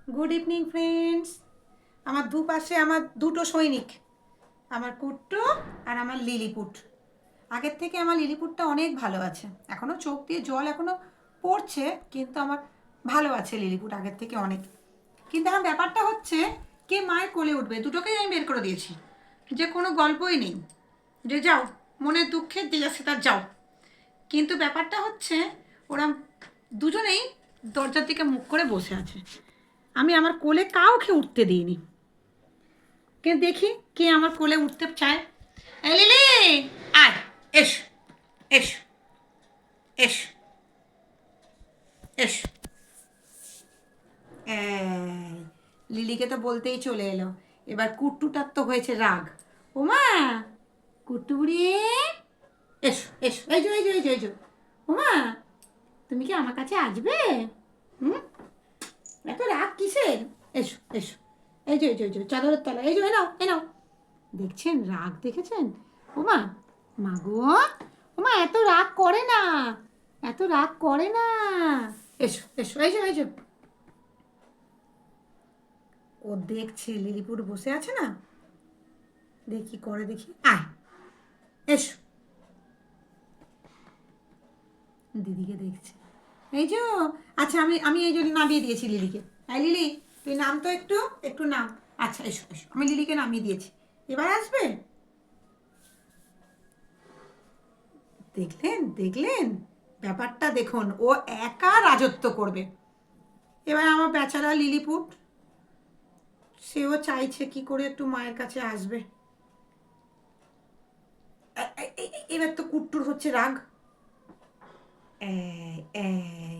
Good evening friends. আমার দুপাশে আমার দুটো সৈনিক, আমার কুট্টু আর আমার লিলিপুট। আগের থেকে আমার লিলিপুটটা অনেক ভালো আছে, এখনও চোখ দিয়ে জল এখনও পড়ছে, কিন্তু আমার ভালো আছে লিলিপুট আগের থেকে অনেক। কিন্তু আমার ব্যাপারটা হচ্ছে, কে মায়ের কোলে উঠবে? দুটোকেই আমি বের করে দিয়েছি, যে কোনো গল্পই নেই, যে যাও মনের দুঃখের যে যাচ্ছে তার যাও। কিন্তু ব্যাপারটা হচ্ছে, ওরা দুজনেই দরজার দিকে মুখ করে বসে আছে। আমি আমার কোলে কাউকে উঠতে দিইনি, কিন্তু দেখি কে আমার কোলে উঠতে চায়। এই লিলি, আয়, এস এস এস এস। এই, লিলিকে তো বলতেই চলে এলো। এবার কুট্টুটার তো হয়েছে রাগ। ওমা, কুট্টু বুড়ি, এসো এসো, এই যে এই যে এই যে এই যে। ওমা, তুমি কি আমার কাছে আসবে? হুম, এত রাগ কিসের? এসো এসো, এই যে এই যে এই যে চাদরের তলা, এই যে এ নাও এ নাও। দেখছেন রাগ, দেখেছেন? ওমা, মা গো, ওমা এত রাগ করে না, এত রাগ করে না। এসো এসো, এই যে এই যে। ও দেখছে লিলিপুট বসে আছে না, দেখি করে, দেখি। আয়, এসো। দিদিকে দেখছে, এই যে। আচ্ছা, আমি আমি এই জন্য নামিয়ে দিয়েছি লিলিকে। হ্যাঁ লিলি, তুই নাম তো একটু, একটু নাম। আচ্ছা এসো এসো, আমি লিলিকে নামিয়ে দিয়েছি, এবার আসবে। দেখলেন দেখলেন, ব্যাপারটা দেখুন, ও একা রাজত্ব করবে। এবার আমার বেচারা লিলিপুট, সেও চাইছে কি করে একটু মায়ের কাছে আসবে। এবার তো কুট্টুর হচ্ছে রাগ। এই, এই,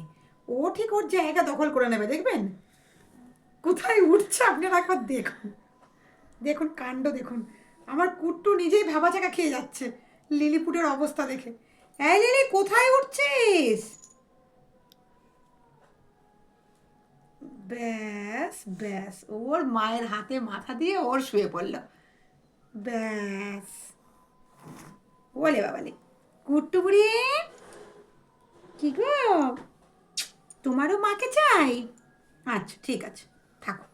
ও ঠিক ওর জায়গা দখল করে নেবে, দেখবেন কোথায় উঠছে। আপনারা একবার দেখুন, দেখুন কাণ্ড দেখুন। আমার কুট্টু নিজেই ভাবা চাকা খেয়ে যাচ্ছে লিলিপুটের অবস্থা দেখে। এই লিলি, কোথায় উঠছিস? ব্যাস ব্যাস, ওর মায়ের হাতে মাথা দিয়ে ওর শুয়ে পড়লো। ব্যাস, বলে বাবালে, কুট্টু বুড়ি, কি গো, তোমারও মাকে চাই? আচ্ছা ঠিক আছে, থাকো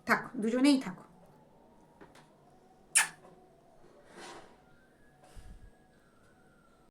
থাকো, দুজনেই থাকো।